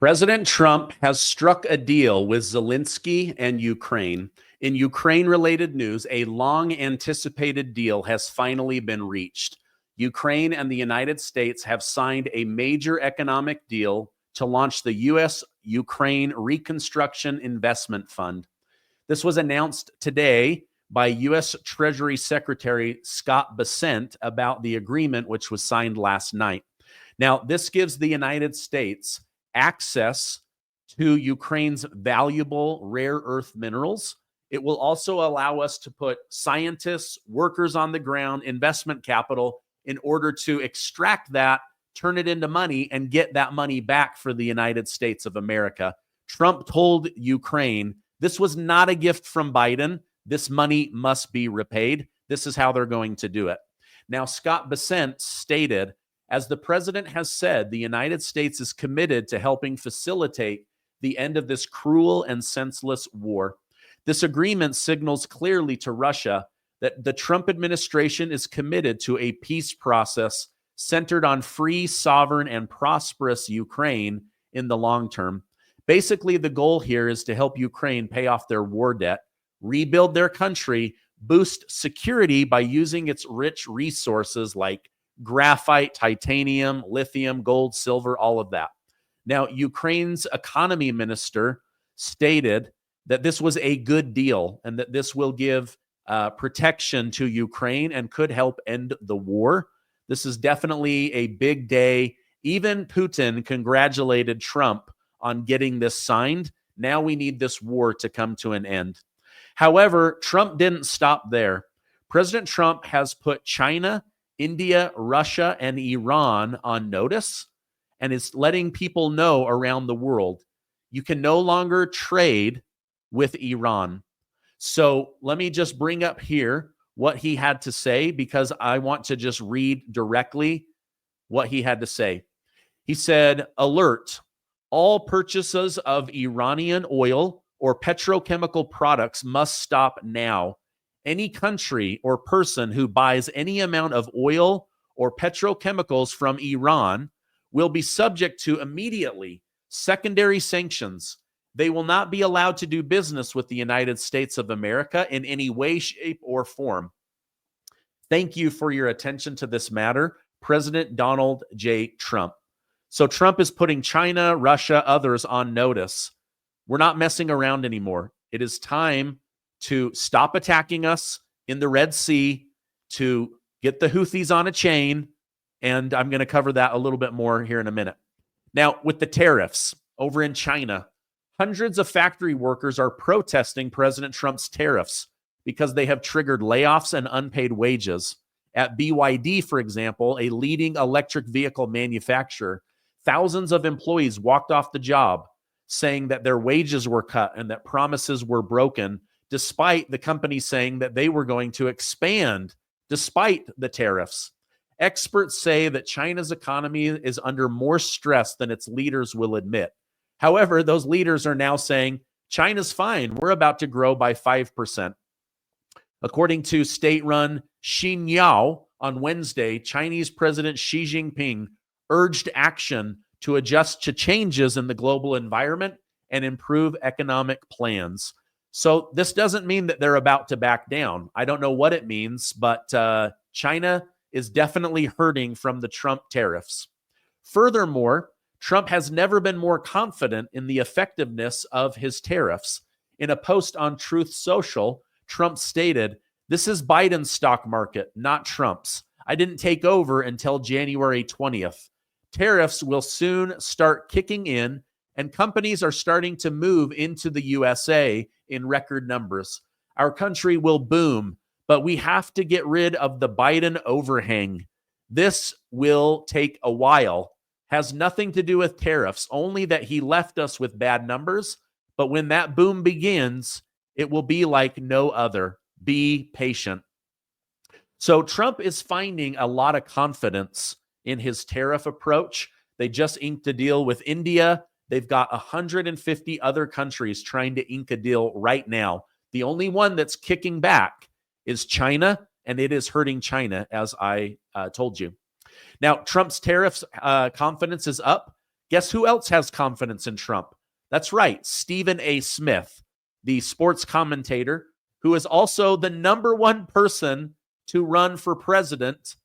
President Trump has struck a deal with Zelenskyy and Ukraine. In Ukraine-related news, a long-anticipated deal has finally been reached. Ukraine and the United States have signed a major economic deal to launch the U.S.-Ukraine Reconstruction Investment Fund. This was announced today by U.S. Treasury Secretary Scott Bessent about the agreement, which was signed last night. Now, this gives the United States access to Ukraine's valuable rare earth minerals. It will also allow us to put scientists, workers on the ground, investment capital in order to extract that, turn it into money, and get that money back for the United States of America. Trump told Ukraine this was not a gift from Biden. This money must be repaid. This is how they're going to do it. Now, Scott Bessent stated, as the president has said, the United States is committed to helping facilitate the end of this cruel and senseless war. This agreement signals clearly to Russia that the Trump administration is committed to a peace process centered on free, sovereign, and prosperous Ukraine in the long term. Basically, the goal here is to help Ukraine pay off their war debt, rebuild their country, boost security by using its rich resources like graphite, titanium, lithium, gold, silver, all of that. Now, Ukraine's economy minister stated that this was a good deal and that this will give protection to Ukraine and could help end the war. This is definitely a big day. Even Putin congratulated Trump on getting this signed. Now we need this war to come to an end. However, Trump didn't stop there. President Trump has put China, India, Russia, and Iran on notice and is letting people know around the world you can no longer trade with Iran. So let me just bring up here what he had to say, because I want to just read directly what he had to say. He said, alert, all purchases of Iranian oil or petrochemical products must stop now. Any country or person who buys any amount of oil or petrochemicals from Iran will be subject to immediately secondary sanctions. They will not be allowed to do business with the United States of America in any way, shape, or form. Thank you for your attention to this matter, President Donald J. Trump. So Trump is putting China, Russia, others on notice. We're not messing around anymore. It is time to stop attacking us in the Red Sea, to get the Houthis on a chain, and I'm going to cover that a little bit more here in a minute. Now, with the tariffs over in China, hundreds of factory workers are protesting President Trump's tariffs because they have triggered layoffs and unpaid wages. At BYD, for example, a leading electric vehicle manufacturer, thousands of employees walked off the job saying that their wages were cut and that promises were broken, despite the company saying that they were going to expand despite the tariffs. Experts say that China's economy is under more stress than its leaders will admit. However, those leaders are now saying, China's fine. We're about to grow by 5%. According to state-run Xinhua on Wednesday, Chinese President Xi Jinping urged action to adjust to changes in the global environment and improve economic plans. So this doesn't mean that they're about to back down. I don't know what it means, but China is definitely hurting from the Trump tariffs. Furthermore, Trump has never been more confident in the effectiveness of his tariffs. In a post on Truth Social, Trump stated, "This is Biden's stock market, not Trump's. I didn't take over until January 20th. Tariffs will soon start kicking in, and companies are starting to move into the USA in record numbers. Our country will boom, but we have to get rid of the Biden overhang. This will take a while. Has nothing to do with tariffs, only that he left us with bad numbers. But when that boom begins, it will be like no other. Be patient." So Trump is finding a lot of confidence in his tariff approach. They just inked a deal with India. They've got 150 other countries trying to ink a deal right now. The only one that's kicking back is China, and it is hurting China, as I told you. Now, Trump's tariffs confidence is up. Guess who else has confidence in Trump? That's right, Stephen A. Smith, the sports commentator, who is also the #1 person to run for president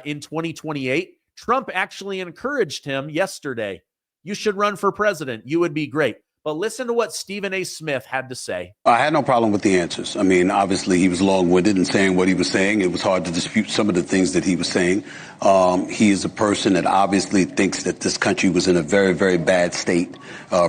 in 2028. Trump actually encouraged him yesterday. You should run for president. You would be great. But listen to what Stephen A. Smith had to say. I had no problem with the answers. I mean, obviously, he was long-winded in saying what he was saying. It was hard to dispute some of the things that he was saying. He is a person that obviously thinks that this country was in a very, very bad state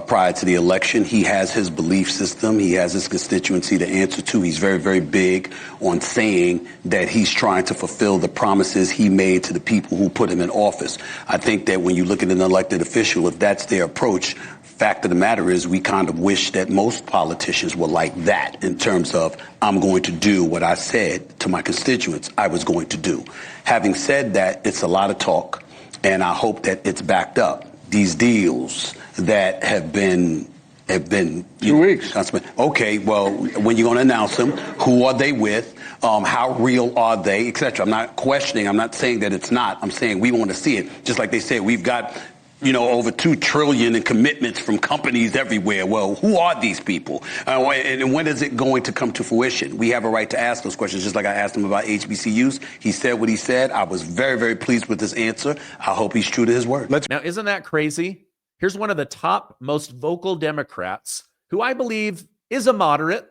prior to the election. He has his belief system. He has his constituency to answer to. He's very, very big on saying that he's trying to fulfill the promises he made to the people who put him in office. I think that when you look at an elected official, if that's their approach, fact of the matter is we kind of wish that most politicians were like that in terms of I'm going to do what I said to my constituents I was going to do. Having said that, it's a lot of talk, and I hope that it's backed up. These deals that have been 2 weeks. Okay, well, when you're going to announce them, who are they with? How real are they, etc. I'm not questioning. I'm not saying that it's not. I'm saying we want to see it. Just like they said, we've got over $2 trillion in commitments from companies everywhere. Well, who are these people? And when is it going to come to fruition? We have a right to ask those questions, just like I asked him about HBCUs. He said what he said. I was very, very pleased with his answer. I hope he's true to his word. Now, isn't that crazy? Here's one of the top, most vocal Democrats, who I believe is a moderate.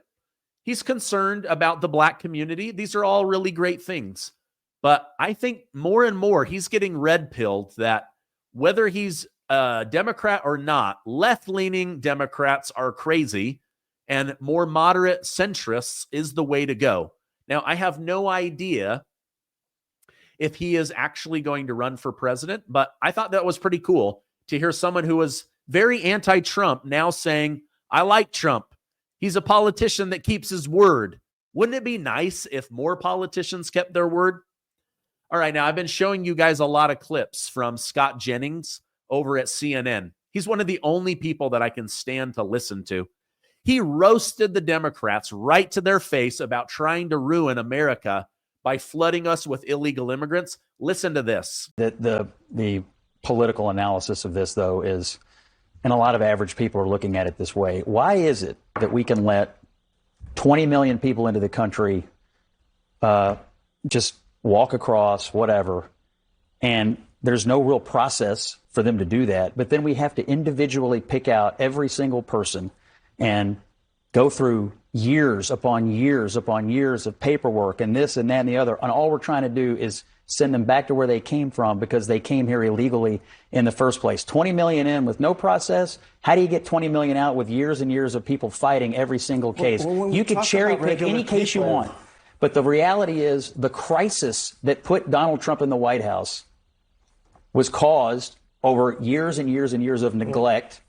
He's concerned about the black community. These are all really great things. But I think more and more he's getting red-pilled that whether he's a Democrat or not, left-leaning Democrats are crazy and more moderate centrists is the way to go. Now, I have no idea if he is actually going to run for president, but I thought that was pretty cool to hear someone who was very anti-Trump now saying, I like Trump. He's a politician that keeps his word. Wouldn't it be nice if more politicians kept their word? All right, now I've been showing you guys a lot of clips from Scott Jennings over at CNN. He's one of the only people that I can stand to listen to. He roasted the Democrats right to their face about trying to ruin America by flooding us with illegal immigrants. Listen to this. The political analysis of this, though, is, and a lot of average people are looking at it this way. Why is it that we can let 20 million people into the country just walk across, whatever, and there's no real process for them to do that, but then we have to individually pick out every single person and go through years upon years upon years of paperwork and this and that and the other, and all we're trying to do is send them back to where they came from because they came here illegally in the first place. 20 million in with no process. How do you get 20 million out with years and years of people fighting every single case? You could cherry pick any case you want. But the reality is the crisis that put Donald Trump in the White House was caused over years and years and years of neglect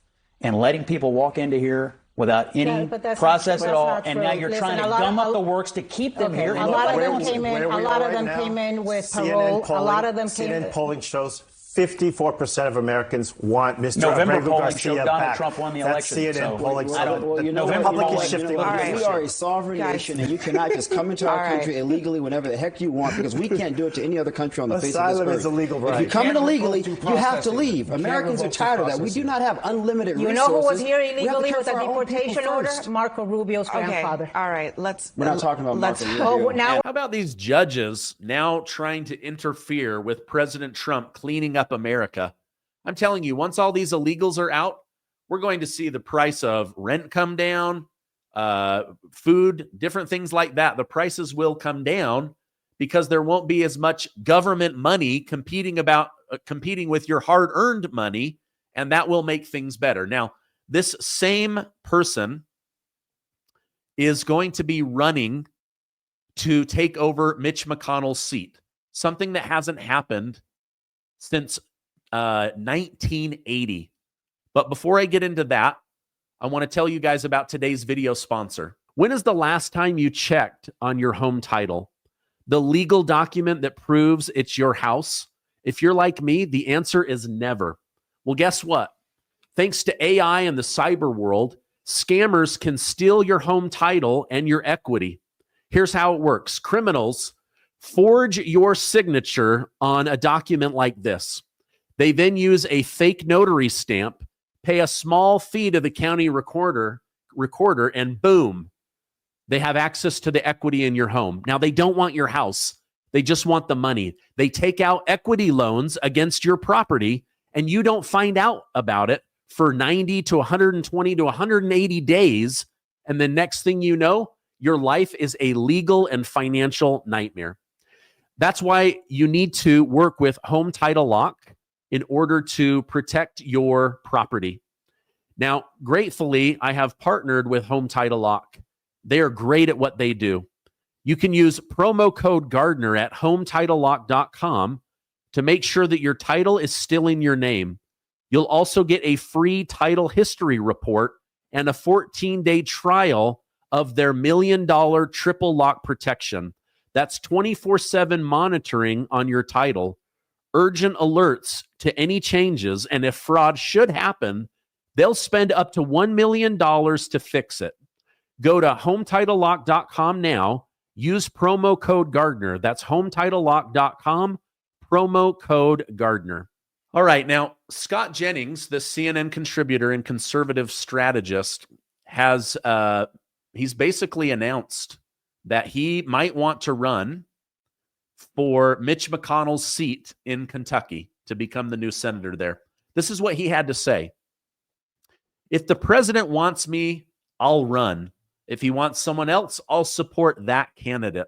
and letting people walk into here without any process at all. And now you're trying to gum up the works to keep them here. A lot of them came in. A lot of them came in with parole. A lot of them came in. CNN polling shows 54% of Americans want Mr. November Abrego polling showed Garcia Donald back. Trump won the That's election. CNN polling. The public is shifting. We are a sovereign nation, and you cannot just come into our country illegally whenever the heck you want, because we can't do it to any other country on the face of this earth. Asylum is a legal right. If you come in illegally, you have to leave. Americans are tired of that. We do not have unlimited resources. You know who was here illegally with a deportation order? Marco Rubio's grandfather. All right, We're not talking about Marco Rubio. How about these judges now trying to interfere with President Trump cleaning up America? I'm telling you, once all these illegals are out, we're going to see the price of rent come down, food, different things like that. The prices will come down because there won't be as much government money competing with your hard-earned money, and that will make things better. Now, this same person is going to be running to take over Mitch McConnell's seat, something that hasn't happened since 1980. But before I get into that, I want to tell you guys about today's video sponsor. When is the last time you checked on your home title? The legal document that proves it's your house? If you're like me, the answer is never. Well, guess what? Thanks to AI and the cyber world, scammers can steal your home title and your equity. Here's how it works. Criminals forge your signature on a document like this. They then use a fake notary stamp, pay a small fee to the county recorder, and boom, they have access to the equity in your home. Now, they don't want your house. They just want the money. They take out equity loans against your property, and you don't find out about it for 90 to 120 to 180 days. And the next thing you know, your life is a legal and financial nightmare. That's why you need to work with Home Title Lock in order to protect your property. Now, gratefully, I have partnered with Home Title Lock. They are great at what they do. You can use promo code Gardner at HometitleLock.com to make sure that your title is still in your name. You'll also get a free title history report and a 14-day trial of their $1 million triple lock protection. That's 24/7 monitoring on your title, urgent alerts to any changes, and if fraud should happen, they'll spend up to $1 million to fix it. Go to HometitleLock.com now. Use promo code Gardner. That's HometitleLock.com, promo code Gardner. All right, now, Scott Jennings, the CNN contributor and conservative strategist, has he's basically announced that he might want to run for Mitch McConnell's seat in Kentucky to become the new senator there. This is what he had to say. If the president wants me, I'll run. If he wants someone else, I'll support that candidate.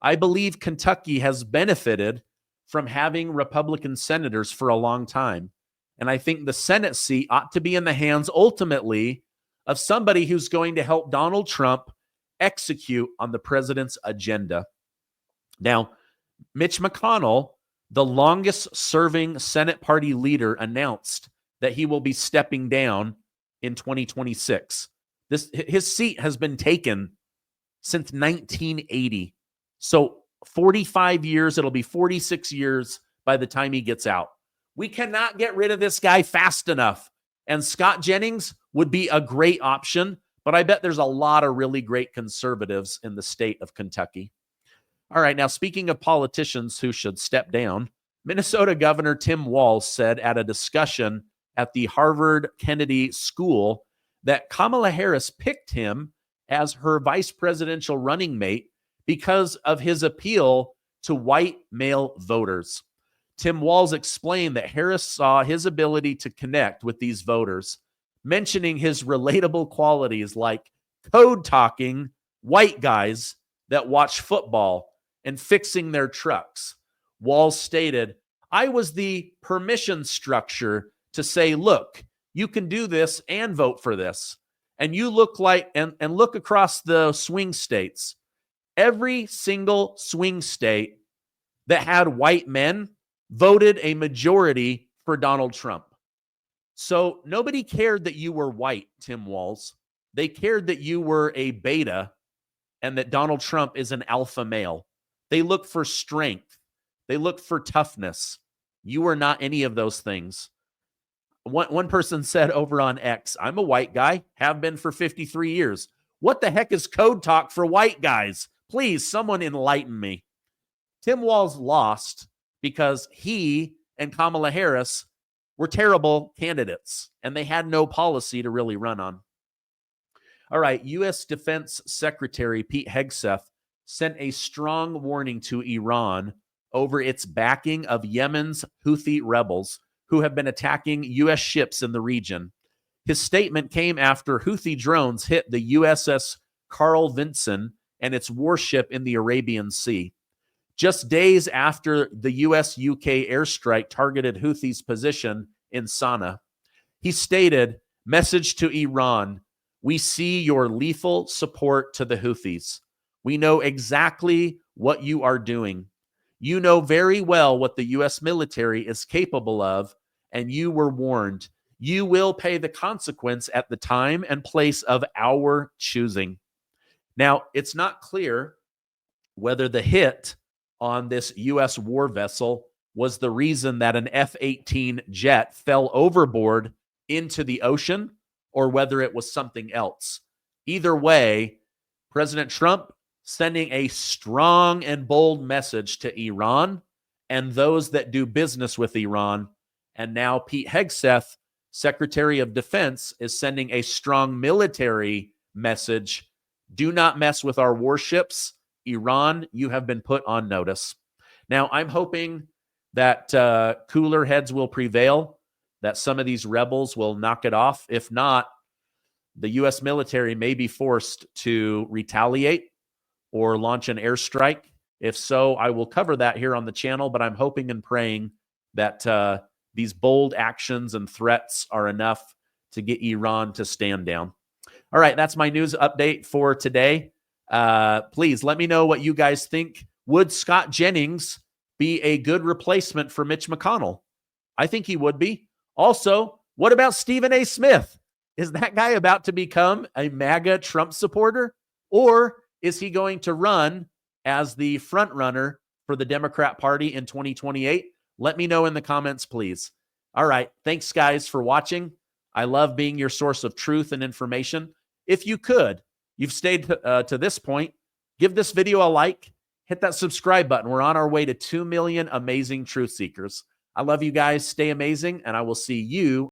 I believe Kentucky has benefited from having Republican senators for a long time. And I think the Senate seat ought to be in the hands, ultimately, of somebody who's going to help Donald Trump execute on the president's agenda. Now, Mitch McConnell, the longest-serving Senate party leader, announced that he will be stepping down in 2026. His seat has been taken since 1980. So 45 years, it'll be 46 years by the time he gets out. We cannot get rid of this guy fast enough. And Scott Jennings would be a great option, but I bet there's a lot of really great conservatives in the state of Kentucky. All right, now speaking of politicians who should step down, Minnesota Governor Tim Walz said at a discussion at the Harvard Kennedy School that Kamala Harris picked him as her vice presidential running mate because of his appeal to white male voters. Tim Walz explained that Harris saw his ability to connect with these voters, mentioning his relatable qualities like code talking white guys that watch football and fixing their trucks. Walz stated, I was the permission structure to say, look, you can do this and vote for this. And you look like, and look across the swing states. Every single swing state that had white men voted a majority for Donald Trump. So nobody cared that you were white, Tim Walz. They cared that you were a beta and that Donald Trump is an alpha male. They look for strength. They look for toughness. You are not any of those things. One person said over on X, I'm a white guy, have been for 53 years. What the heck is code talk for white guys? Please, someone enlighten me. Tim Walz lost because he and Kamala Harris were terrible candidates, and they had no policy to really run on. All right, U.S. Defense Secretary Pete Hegseth sent a strong warning to Iran over its backing of Yemen's Houthi rebels who have been attacking U.S. ships in the region. His statement came after Houthi drones hit the USS Carl Vinson and its warship in the Arabian Sea. Just days after the U.S.-UK airstrike targeted Houthis' position in Sana'a, he stated, message to Iran, we see your lethal support to the Houthis. We know exactly what you are doing. You know very well what the U.S. military is capable of, and you were warned. You will pay the consequence at the time and place of our choosing. Now, it's not clear whether the hit on this U.S. war vessel was the reason that an F-18 jet fell overboard into the ocean or whether it was something else. Either way, President Trump sending a strong and bold message to Iran and those that do business with Iran, And now Pete Hegseth, Secretary of Defense, is sending a strong military message. Do not mess with our warships. Iran, you have been put on notice. Now, I'm hoping that cooler heads will prevail, that some of these rebels will knock it off. If not, the U.S. military may be forced to retaliate or launch an airstrike. If so, I will cover that here on the channel, but I'm hoping and praying that these bold actions and threats are enough to get Iran to stand down. All right, that's my news update for today. Please let me know what you guys think. Would Scott Jennings be a good replacement for Mitch McConnell? I think he would be. Also, what about Stephen A. Smith? Is that guy about to become a MAGA Trump supporter? Or is he going to run as the front runner for the Democrat Party in 2028? Let me know in the comments, please. All right. Thanks, guys, for watching. I love being your source of truth and information. If you could, you've stayed to this point, give this video a like, hit that subscribe button. We're on our way to 2 million amazing truth seekers. I love you guys. Stay amazing, and I will see you